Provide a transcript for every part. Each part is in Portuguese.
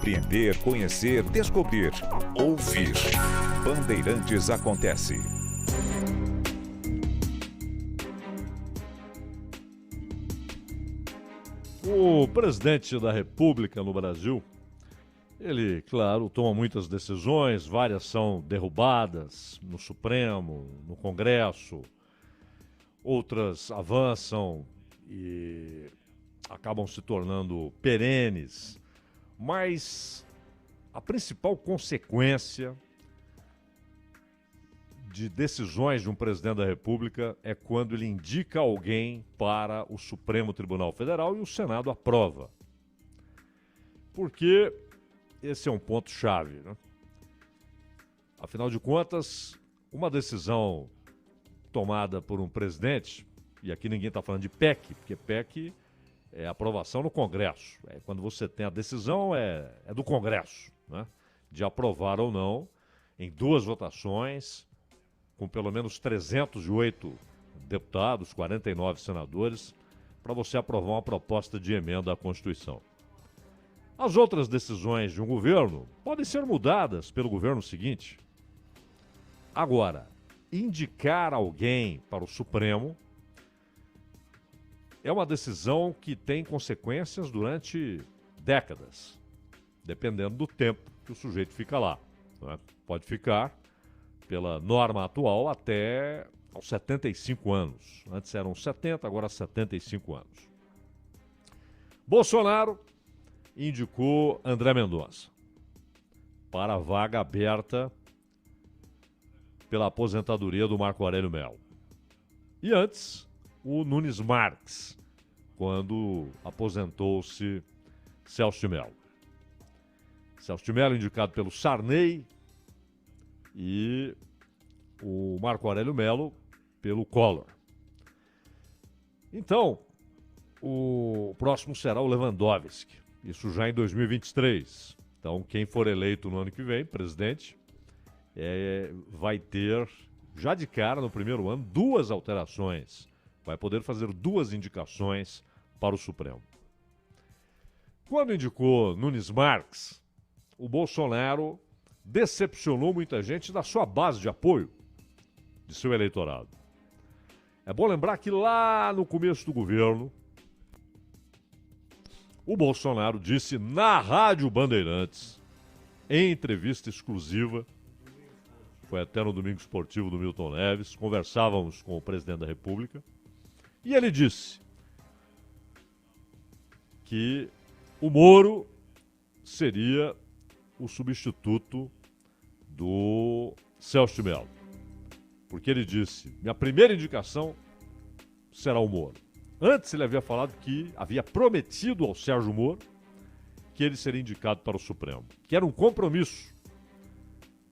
Compreender, conhecer, descobrir, ouvir. Bandeirantes acontece. O presidente da República no Brasil, ele, claro, toma muitas decisões, várias são derrubadas no Supremo, no Congresso, outras avançam e acabam se tornando perenes, mas a principal consequência de decisões de um presidente da República é quando ele indica alguém para o Supremo Tribunal Federal e o Senado aprova. Porque esse é um ponto-chave, né? Afinal de contas, uma decisão tomada por um presidente, e aqui ninguém está falando de PEC, porque PEC é aprovação no Congresso. Quando você tem a decisão, é do Congresso, né? De aprovar ou não, em duas votações, com pelo menos 308 deputados, 49 senadores, para você aprovar uma proposta de emenda à Constituição. As outras decisões de um governo podem ser mudadas pelo governo seguinte. Agora, indicar alguém para o Supremo é uma decisão que tem consequências durante décadas, dependendo do tempo que o sujeito fica lá, né? Pode ficar, pela norma atual, até aos 75 anos. Antes eram 70, agora 75 anos. Bolsonaro indicou André Mendonça para a vaga aberta pela aposentadoria do Marco Aurélio Mello. E antes, o Nunes Marques, quando aposentou-se Celso de Mello. Celso de Mello indicado pelo Sarney e o Marco Aurélio Mello pelo Collor. Então, o próximo será o Lewandowski, isso já em 2023. Então, quem for eleito no ano que vem, presidente, vai ter, já de cara, no primeiro ano, duas alterações. Vai poder fazer duas indicações para o Supremo. Quando indicou Nunes Marques, o Bolsonaro decepcionou muita gente da sua base de apoio, de seu eleitorado. É bom lembrar que lá no começo do governo, o Bolsonaro disse na Rádio Bandeirantes, em entrevista exclusiva, foi até no Domingo Esportivo do Milton Neves, conversávamos com o presidente da República, e ele disse que o Moro seria o substituto do Celso de Mello. Porque ele disse, minha primeira indicação será o Moro. Antes ele havia falado que havia prometido ao Sérgio Moro que ele seria indicado para o Supremo, que era um compromisso.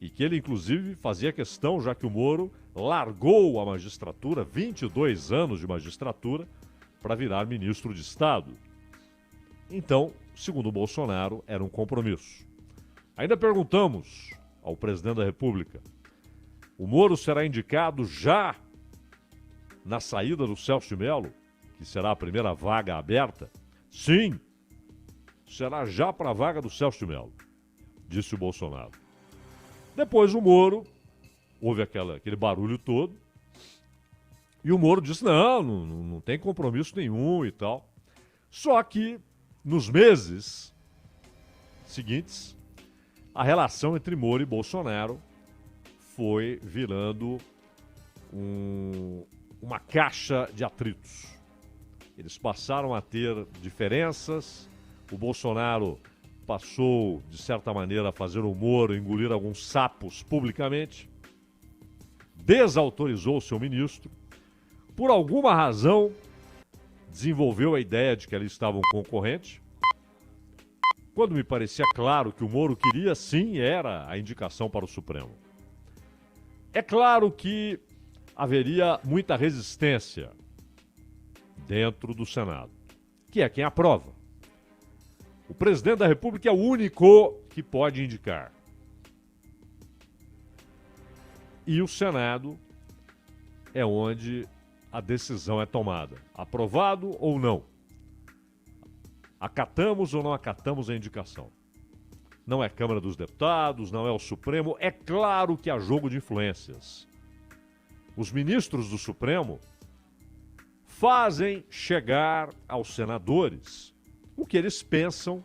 E que ele, inclusive, fazia questão, já que o Moro largou a magistratura, 22 anos de magistratura, para virar ministro de Estado. Então, segundo o Bolsonaro, era um compromisso. Ainda perguntamos ao presidente da República, o Moro será indicado já na saída do Celso de Mello, que será a primeira vaga aberta? Sim, será já para a vaga do Celso de Mello, disse o Bolsonaro. Depois o Moro, houve aquele barulho todo, e o Moro disse, não tem compromisso nenhum e tal. Só que, nos meses seguintes, a relação entre Moro e Bolsonaro foi virando uma caixa de atritos. Eles passaram a ter diferenças, o Bolsonaro passou, de certa maneira, a fazer o Moro engolir alguns sapos publicamente, desautorizou o seu ministro, por alguma razão, desenvolveu a ideia de que ali estava um concorrente, quando me parecia claro que o Moro queria, sim, era a indicação para o Supremo. É claro que haveria muita resistência dentro do Senado, que é quem aprova. O presidente da República é o único que pode indicar. E o Senado é onde a decisão é tomada. Aprovado ou não? Acatamos ou não acatamos a indicação? não é Câmara dos Deputados, não é o Supremo. É claro que há jogo de influências. Os ministros do Supremo fazem chegar aos senadores o que eles pensam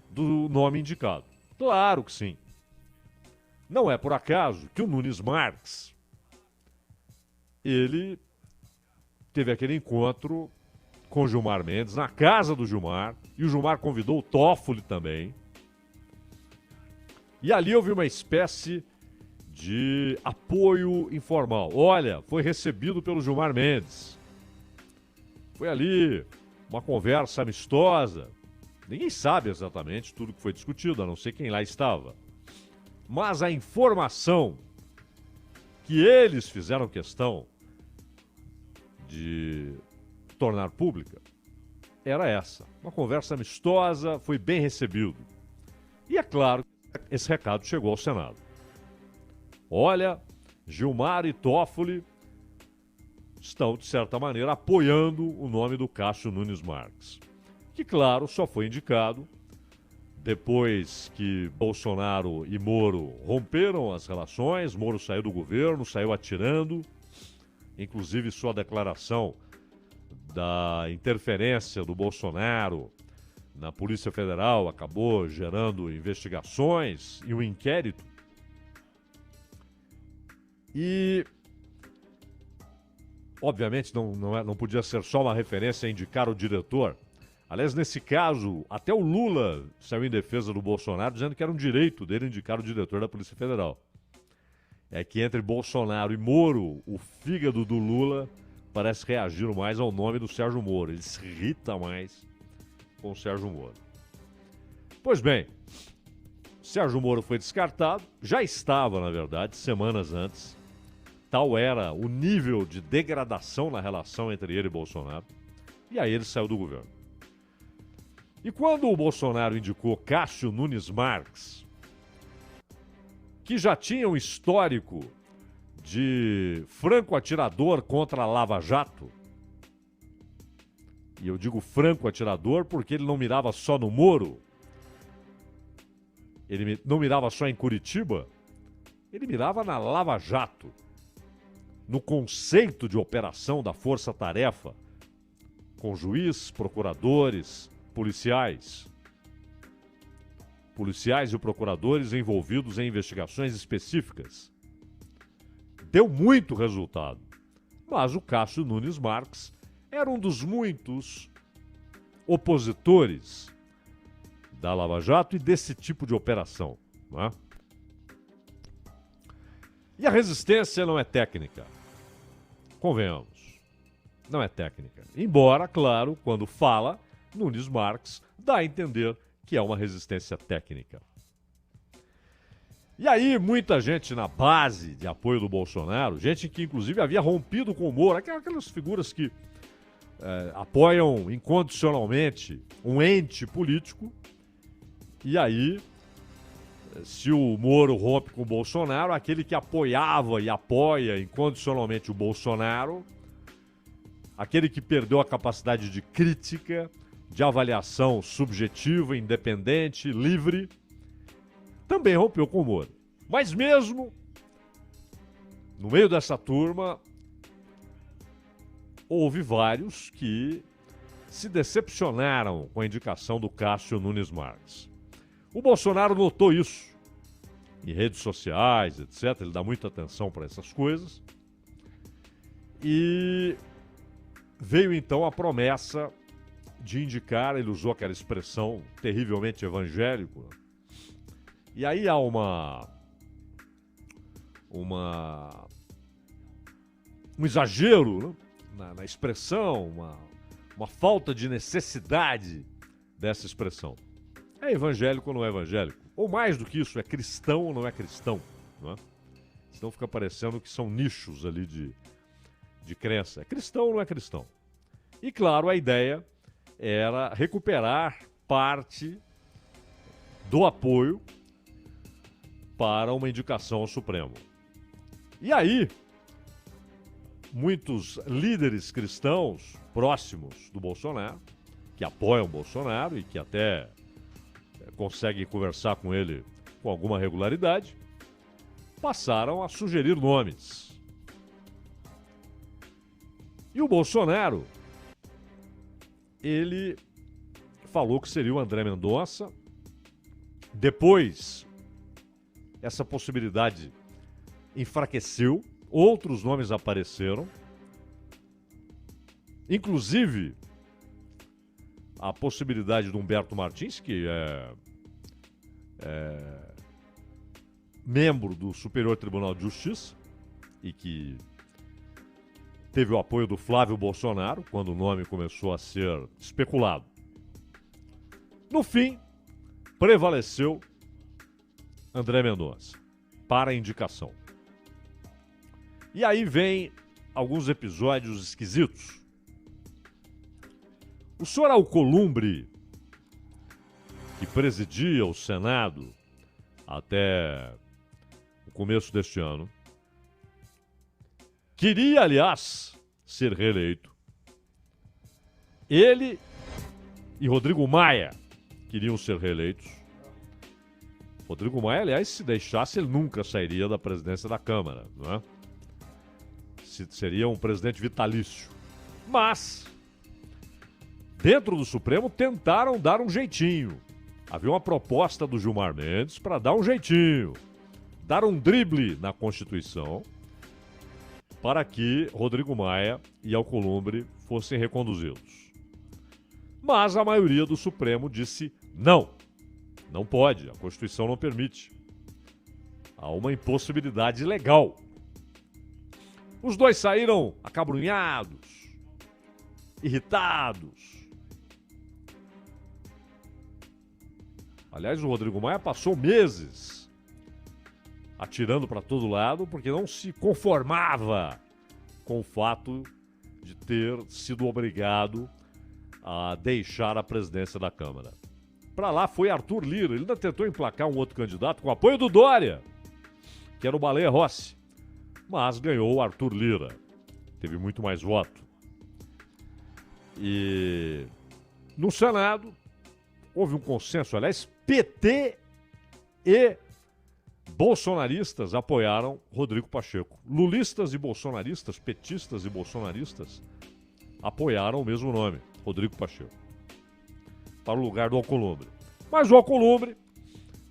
do nome indicado. Claro que sim. Não é por acaso que o Nunes Marques, ele teve aquele encontro com Gilmar Mendes, na casa do Gilmar, e o Gilmar convidou o Toffoli também. E ali houve uma espécie de apoio informal. Olha, foi recebido pelo Gilmar Mendes. Foi ali uma conversa amistosa. Ninguém sabe exatamente tudo que foi discutido, a não ser quem lá estava. Mas a informação que eles fizeram questão de tornar pública era essa. Uma conversa amistosa, foi bem recebido. E é claro, esse recado chegou ao Senado. Olha, Gilmar e Toffoli estão, de certa maneira, apoiando o nome do Cássio Nunes Marques. Que, claro, só foi indicado depois que Bolsonaro e Moro romperam as relações. Moro saiu do governo, saiu atirando. Inclusive, sua declaração da interferência do Bolsonaro na Polícia Federal acabou gerando investigações e um inquérito. E, obviamente, não podia ser só uma referência a indicar o diretor. Aliás, nesse caso, até o Lula saiu em defesa do Bolsonaro, dizendo que era um direito dele indicar o diretor da Polícia Federal. É que entre Bolsonaro e Moro, o fígado do Lula parece reagir mais ao nome do Sérgio Moro. Ele se irrita mais com o Sérgio Moro. Pois bem, Sérgio Moro foi descartado, já estava, na verdade, semanas antes. Tal era o nível de degradação na relação entre ele e Bolsonaro. E aí ele saiu do governo. E quando o Bolsonaro indicou Cássio Nunes Marques, que já tinha um histórico de franco atirador contra a Lava Jato, e eu digo franco atirador porque ele não mirava só no Moro, ele não mirava só em Curitiba, ele mirava na Lava Jato, no conceito de operação da Força Tarefa, com juiz, procuradores, policiais e procuradores envolvidos em investigações específicas. Deu muito resultado, mas o Cássio Nunes Marques era um dos muitos opositores da Lava Jato e desse tipo de operação, não é? E a resistência não é técnica, convenhamos, não é técnica. Embora, claro, quando fala, Nunes Marques dá a entender que é uma resistência técnica. E aí, muita gente na base de apoio do Bolsonaro, gente que inclusive havia rompido com o Moro, aquelas figuras que apoiam incondicionalmente um ente político, e aí, se o Moro rompe com o Bolsonaro, aquele que apoiava e apoia incondicionalmente o Bolsonaro, aquele que perdeu a capacidade de crítica, de avaliação subjetiva, independente, livre, também rompeu com o Moro. Mas mesmo no meio dessa turma, houve vários que se decepcionaram com a indicação do Cássio Nunes Marques. O Bolsonaro notou isso em redes sociais, etc. Ele dá muita atenção para essas coisas. E veio então a promessa de indicar, ele usou aquela expressão terrivelmente evangélico. E aí há um exagero, né, na expressão, uma falta de necessidade dessa expressão. É evangélico ou não é evangélico? Ou mais do que isso, é cristão ou não é cristão? Não é? Senão fica parecendo que são nichos ali de crença. É cristão ou não é cristão? E claro, a ideia era recuperar parte do apoio para uma indicação ao Supremo. E aí, muitos líderes cristãos próximos do Bolsonaro, que apoiam o Bolsonaro e que até conseguem conversar com ele com alguma regularidade, passaram a sugerir nomes. E o Bolsonaro, ele falou que seria o André Mendonça. Depois, essa possibilidade enfraqueceu, outros nomes apareceram, inclusive a possibilidade do Humberto Martins, que é membro do Superior Tribunal de Justiça e que teve o apoio do Flávio Bolsonaro quando o nome começou a ser especulado. No fim, prevaleceu André Mendonça para a indicação. E aí vem alguns episódios esquisitos. O senhor Alcolumbre, que presidia o Senado até o começo deste ano, queria, aliás, ser reeleito. Ele e Rodrigo Maia queriam ser reeleitos. Rodrigo Maia, aliás, se deixasse, ele nunca sairia da presidência da Câmara, não é? Seria um presidente vitalício. Mas, dentro do Supremo, tentaram dar um jeitinho. Havia uma proposta do Gilmar Mendes para dar um jeitinho, dar um drible na Constituição, para que Rodrigo Maia e Alcolumbre fossem reconduzidos. Mas a maioria do Supremo disse não, não pode, a Constituição não permite. Há uma impossibilidade legal. Os dois saíram acabrunhados, irritados. Aliás, o Rodrigo Maia passou meses atirando para todo lado porque não se conformava com o fato de ter sido obrigado a deixar a presidência da Câmara. Para lá foi Arthur Lira. Ele ainda tentou emplacar um outro candidato com o apoio do Dória, que era o Baleia Rossi, mas ganhou o Arthur Lira. Teve muito mais voto. E no Senado houve um consenso. Aliás, PT e bolsonaristas apoiaram Rodrigo Pacheco. Lulistas e bolsonaristas, petistas e bolsonaristas apoiaram o mesmo nome, Rodrigo Pacheco, para o lugar do Alcolumbre. Mas o Alcolumbre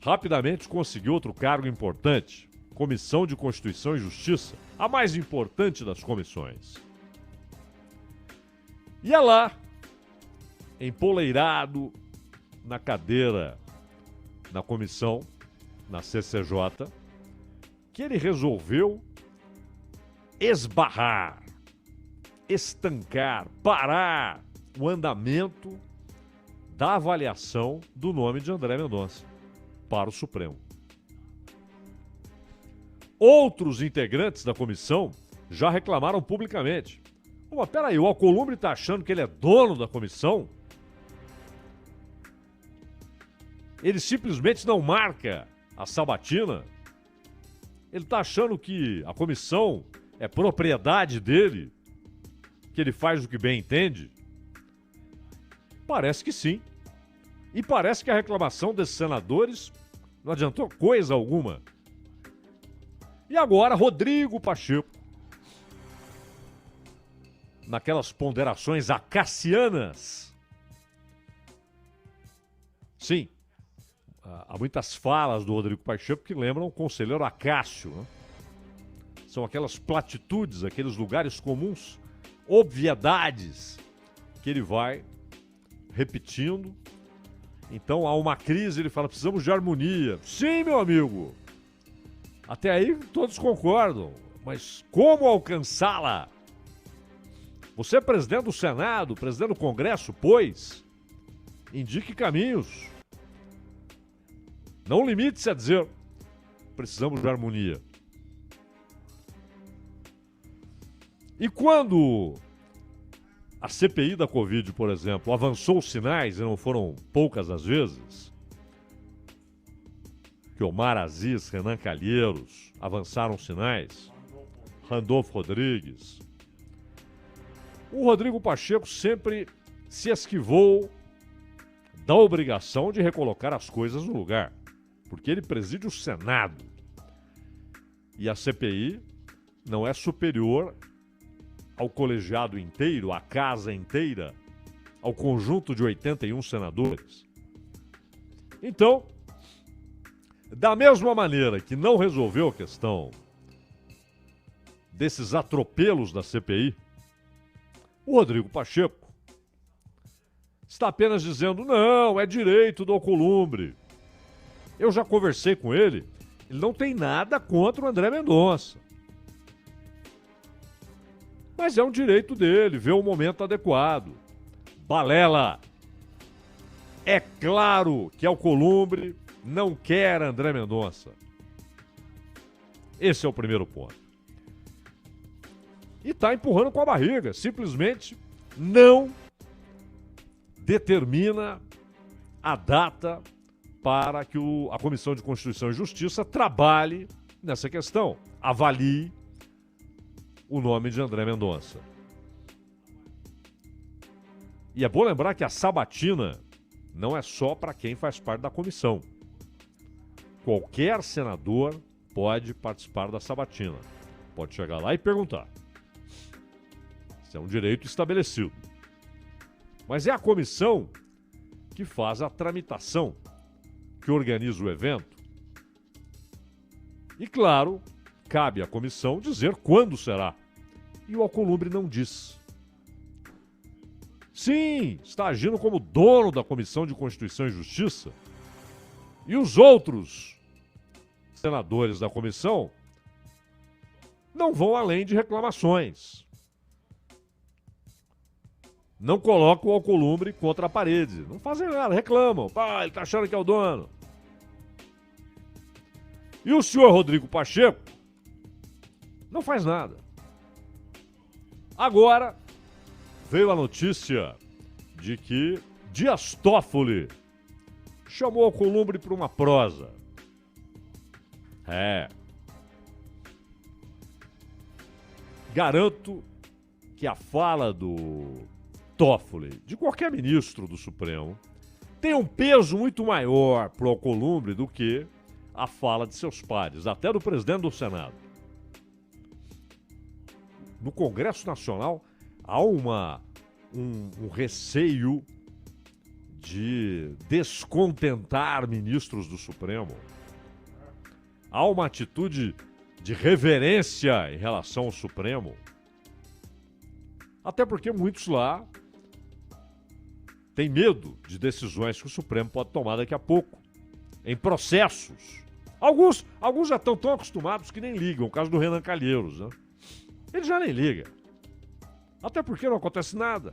rapidamente conseguiu outro cargo importante, Comissão de Constituição e Justiça, a mais importante das comissões. E é lá, empoleirado na cadeira na comissão, na CCJ, que ele resolveu esbarrar, estancar, parar o andamento da avaliação do nome de André Mendonça para o Supremo. Outros integrantes da comissão já reclamaram publicamente. Mas peraí, o Alcolumbre está achando que ele é dono da comissão? Ele simplesmente não marca a sabatina? Ele está achando que a comissão é propriedade dele? Que ele faz o que bem entende? Parece que sim. E parece que a reclamação desses senadores não adiantou coisa alguma. E agora, Rodrigo Pacheco, naquelas ponderações acacianas. Sim, há muitas falas do Rodrigo Pacheco que lembram o conselheiro Acácio, né? São aquelas platitudes, aqueles lugares comuns, obviedades que ele vai repetindo. Então há uma crise, ele fala, precisamos de harmonia. Sim, meu amigo. Até aí todos concordam, mas como alcançá-la? Você é presidente do Senado, presidente do Congresso, pois, indique caminhos. Não limite-se a dizer, precisamos de harmonia. E quando a CPI da Covid, por exemplo, avançou os sinais, e não foram poucas as vezes, que Omar Aziz, Renan Calheiros avançaram os sinais, Randolfo Rodrigues, o Rodrigo Pacheco sempre se esquivou da obrigação de recolocar as coisas no lugar, porque ele preside o Senado. E a CPI não é superior ao colegiado inteiro, à casa inteira, ao conjunto de 81 senadores. Então, da mesma maneira que não resolveu a questão desses atropelos da CPI, o Rodrigo Pacheco está apenas dizendo, não, é direito do Alcolumbre. Eu já conversei com ele, ele não tem nada contra o André Mendonça. Mas é um direito dele, ver o momento adequado. Balela! É claro que Alcolumbre não quer André Mendonça. Esse é o primeiro ponto. E está empurrando com a barriga, simplesmente não determina a data para que a Comissão de Constituição e Justiça trabalhe nessa questão, avalie o nome de André Mendonça. E é bom lembrar que a sabatina não é só para quem faz parte da comissão. Qualquer senador pode participar da sabatina. Pode chegar lá e perguntar. Isso é um direito estabelecido. Mas é a comissão que faz a tramitação, que organiza o evento. E, claro, cabe à comissão dizer quando será. E o Alcolumbre não diz. Sim, está agindo como dono da Comissão de Constituição e Justiça. E os outros senadores da comissão não vão além de reclamações. Não colocam o Alcolumbre contra a parede. Não fazem nada, reclamam. Pá, ele está achando que é o dono. E o senhor Rodrigo Pacheco não faz nada. Agora veio a notícia de que Dias Toffoli chamou o Alcolumbre para uma prosa. Garanto que a fala do Toffoli, de qualquer ministro do Supremo, tem um peso muito maior para o Alcolumbre do que a fala de seus pares, até do presidente do Senado. No Congresso Nacional há um receio de descontentar ministros do Supremo. Há uma atitude de reverência em relação ao Supremo. Até porque muitos lá têm medo de decisões que o Supremo pode tomar daqui a pouco, em processos. Alguns já estão tão acostumados que nem ligam, o caso do Renan Calheiros, né? Ele já nem liga. Até porque não acontece nada.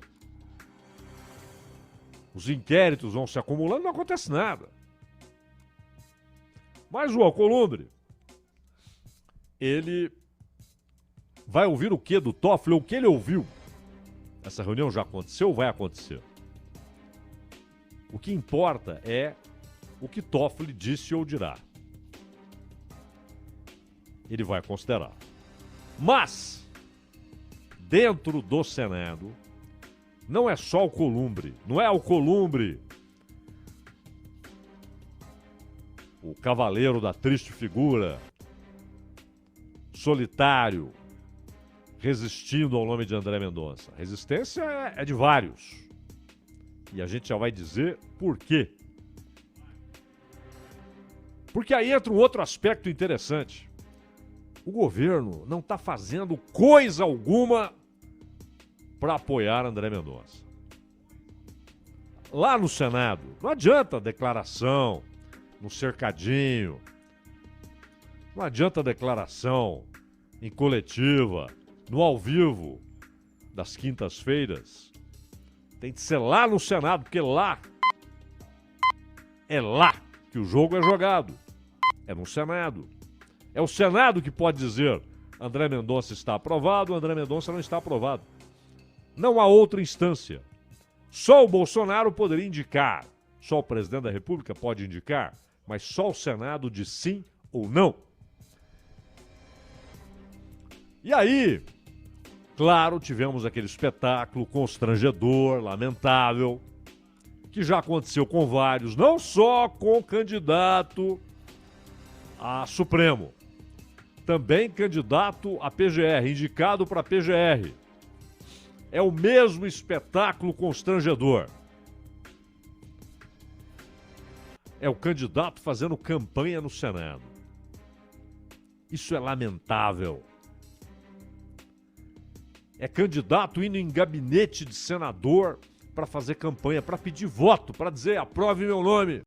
Os inquéritos vão se acumulando, não acontece nada. Mas o Alcolumbre, ele vai ouvir o que do Toffoli? O que ele ouviu? Essa reunião já aconteceu ou vai acontecer? O que importa é o que Toffoli disse ou dirá. Ele vai considerar. Mas, dentro do Senado, não é só Alcolumbre, não é Alcolumbre, o cavaleiro da triste figura, solitário, resistindo ao nome de André Mendonça. A resistência é de vários. E a gente já vai dizer por quê. Porque aí entra um outro aspecto interessante. O governo não está fazendo coisa alguma para apoiar André Mendonça. Lá no Senado, não adianta declaração no cercadinho, não adianta declaração em coletiva, no ao vivo das quintas-feiras. Tem que ser lá no Senado, porque lá é lá que o jogo é jogado. É no Senado. É o Senado que pode dizer André Mendonça está aprovado, André Mendonça não está aprovado. Não há outra instância. Só o Bolsonaro poderia indicar. Só o presidente da República pode indicar, mas só o Senado diz sim ou não. E aí, claro, tivemos aquele espetáculo constrangedor, lamentável, que já aconteceu com vários, não só com candidato a Supremo, também candidato a PGR, indicado para PGR. É o mesmo espetáculo constrangedor. É o candidato fazendo campanha no Senado. Isso é lamentável. É candidato indo em gabinete de senador para fazer campanha, para pedir voto, para dizer aprove meu nome.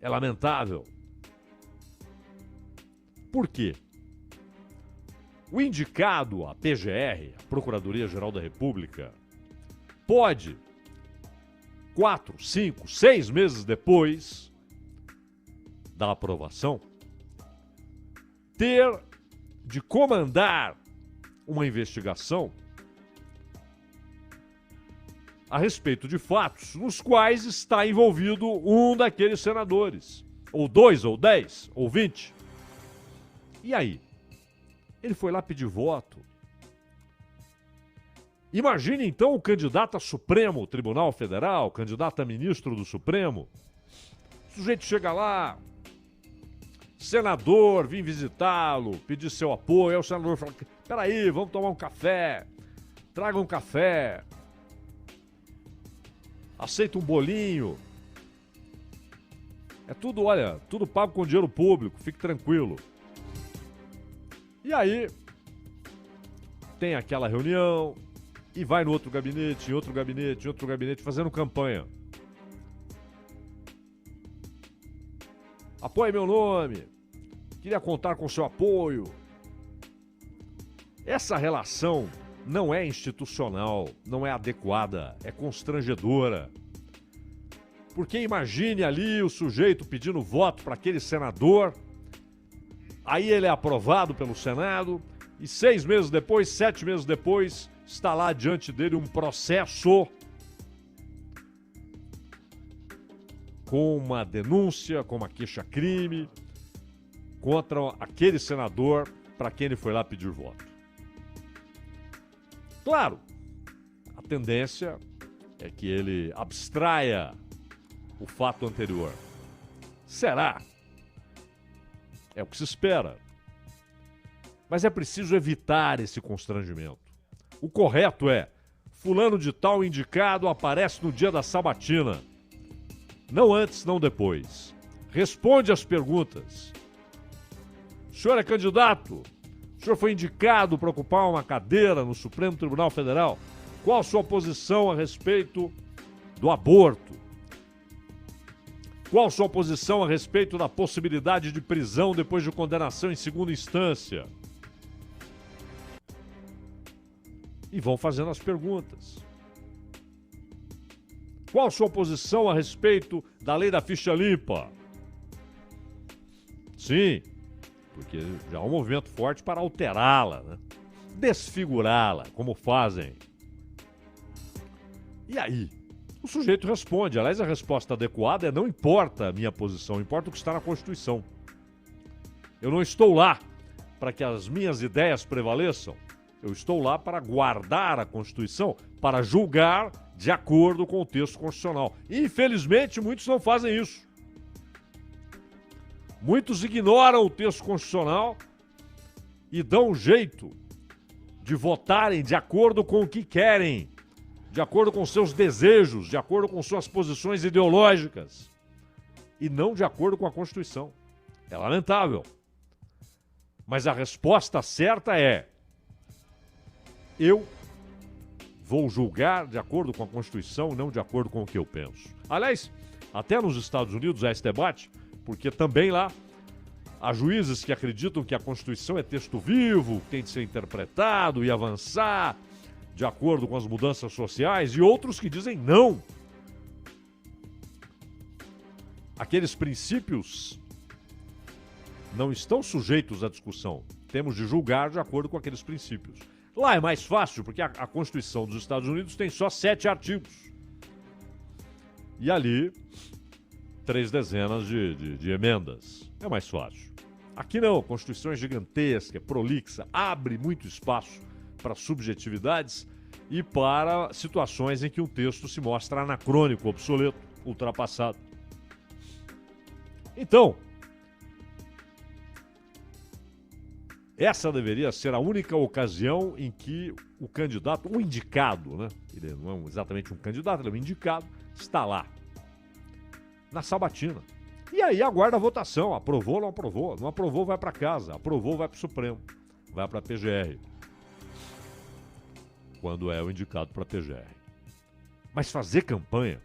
É lamentável. Por quê? O indicado à PGR, a Procuradoria-Geral da República, pode, 4, 5, 6 meses depois da aprovação, ter de comandar uma investigação a respeito de fatos nos quais está envolvido um daqueles senadores, ou 2, ou 10, ou 20. E aí? Ele foi lá pedir voto. Imagine então o candidato a Supremo Tribunal Federal, candidato a ministro do Supremo. O sujeito chega lá, senador, vim visitá-lo, pedir seu apoio. Aí o senador fala, peraí, vamos tomar um café, traga um café, aceita um bolinho. É tudo, olha, tudo pago com dinheiro público, fique tranquilo. E aí, tem aquela reunião e vai no outro gabinete, em outro gabinete, em outro gabinete, fazendo campanha. Apoie meu nome, queria contar com seu apoio. Essa relação não é institucional, não é adequada, é constrangedora. Porque imagine ali o sujeito pedindo voto para aquele senador, aí ele é aprovado pelo Senado e 6 meses depois, 7 meses depois, está lá diante dele um processo com uma denúncia, com uma queixa-crime contra aquele senador para quem ele foi lá pedir voto. Claro, a tendência é que ele abstraia o fato anterior. Será? É o que se espera. Mas é preciso evitar esse constrangimento. O correto é, fulano de tal indicado aparece no dia da sabatina. Não antes, não depois. Responde às perguntas. O senhor é candidato? O senhor foi indicado para ocupar uma cadeira no Supremo Tribunal Federal? Qual a sua posição a respeito do aborto? Qual a sua posição a respeito da possibilidade de prisão depois de condenação em segunda instância? E vão fazendo as perguntas. Qual a sua posição a respeito da lei da ficha limpa? Sim, porque já há um movimento forte para alterá-la, né? Desfigurá-la, como fazem. E aí? O sujeito responde. Aliás, a resposta adequada é não importa a minha posição, importa o que está na Constituição. Eu não estou lá para que as minhas ideias prevaleçam. Eu estou lá para guardar a Constituição, para julgar de acordo com o texto constitucional. Infelizmente, muitos não fazem isso. Muitos ignoram o texto constitucional e dão um jeito de votarem de acordo com o que querem, de acordo com seus desejos, de acordo com suas posições ideológicas e não de acordo com a Constituição. É lamentável. Mas a resposta certa é: eu vou julgar de acordo com a Constituição, não de acordo com o que eu penso. Aliás, até nos Estados Unidos há esse debate, porque também lá há juízes que acreditam que a Constituição é texto vivo, que tem de ser interpretado e avançar de acordo com as mudanças sociais, e outros que dizem não. Aqueles princípios não estão sujeitos à discussão. Temos de julgar de acordo com aqueles princípios. Lá é mais fácil, porque a Constituição dos Estados Unidos tem só 7 artigos. E ali, 3 dezenas de emendas. É mais fácil. Aqui não, a Constituição é gigantesca, é prolixa, abre muito espaço para subjetividades e para situações em que um texto se mostra anacrônico, obsoleto, ultrapassado. Então, essa deveria ser a única ocasião em que o candidato, o indicado, né? Ele não é exatamente um candidato, ele é um indicado, está lá, na sabatina. E aí aguarda a votação, aprovou ou não aprovou. Não aprovou, vai para casa. Aprovou, vai para o Supremo, vai para a PGR. Quando é o indicado para a PGR. Mas fazer campanha.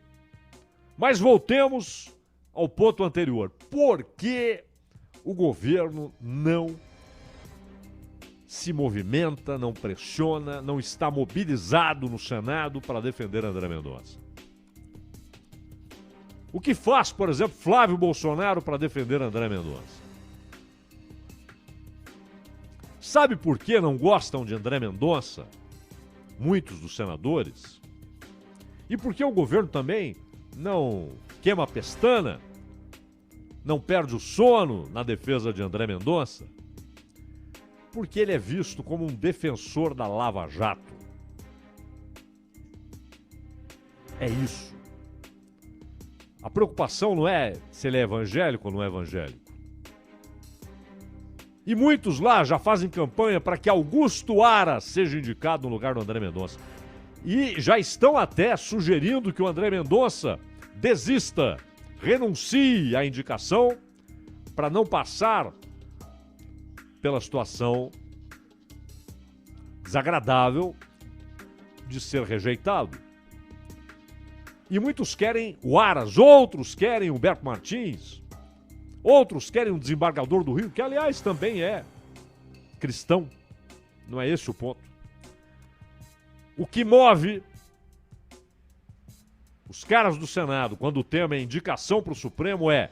Mas voltemos ao ponto anterior. Por que o governo não se movimenta, não pressiona, não está mobilizado no Senado para defender André Mendonça? O que faz, por exemplo, Flávio Bolsonaro para defender André Mendonça? Sabe por que não gostam de André Mendonça? Muitos dos senadores. E por que o governo também não queima a pestana, não perde o sono na defesa de André Mendonça? Porque ele é visto como um defensor da Lava Jato. É isso. A preocupação não é se ele é evangélico ou não é evangélico. E muitos lá já fazem campanha para que Augusto Aras seja indicado no lugar do André Mendonça. E já estão até sugerindo que o André Mendonça desista, renuncie à indicação para não passar pela situação desagradável de ser rejeitado. E muitos querem o Aras, outros querem o Humberto Martins, outros querem um desembargador do Rio, que aliás também é cristão. Não é esse o ponto. O que move os caras do Senado, quando o tema é indicação para o Supremo, é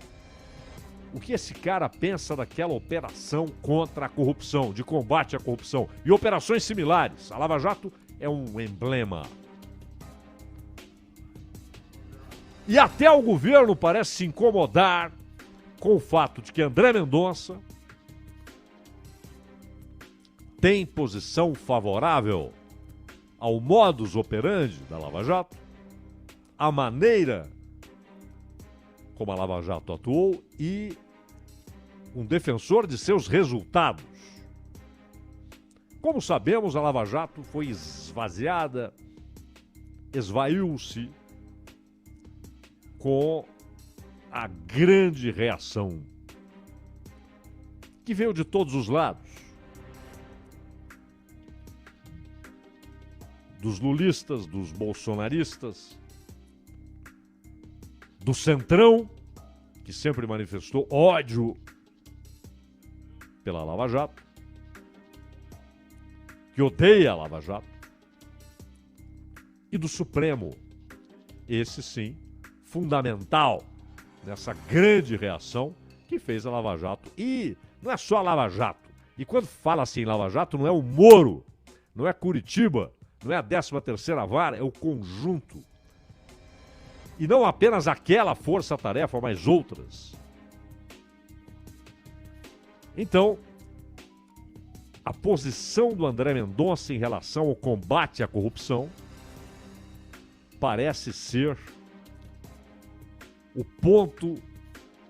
o que esse cara pensa daquela operação contra a corrupção, de combate à corrupção, e operações similares. A Lava Jato é um emblema. E até o governo parece se incomodar com o fato de que André Mendonça tem posição favorável ao modus operandi da Lava Jato, a maneira como a Lava Jato atuou e um defensor de seus resultados. Como sabemos, a Lava Jato foi esvaziada, esvaiu-se com a grande reação que veio de todos os lados. Dos lulistas, dos bolsonaristas, do Centrão, que sempre manifestou ódio pela Lava Jato, que odeia a Lava Jato, e do Supremo, esse sim, fundamental nessa grande reação que fez a Lava Jato. E não é só a Lava Jato. E quando fala assim em Lava Jato, não é o Moro, não é Curitiba, não é a 13ª Vara, é o conjunto. E não apenas aquela força-tarefa, mas outras. Então, a posição do André Mendonça em relação ao combate à corrupção parece ser o ponto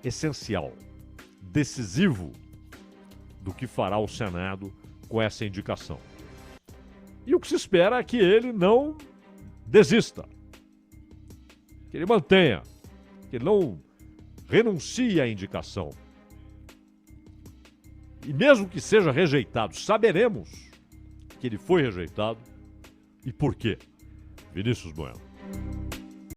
essencial, decisivo do que fará o Senado com essa indicação. E o que se espera é que ele não desista, que ele mantenha, que ele não renuncie à indicação. E mesmo que seja rejeitado, saberemos que ele foi rejeitado e por quê. Vinícius Bueno.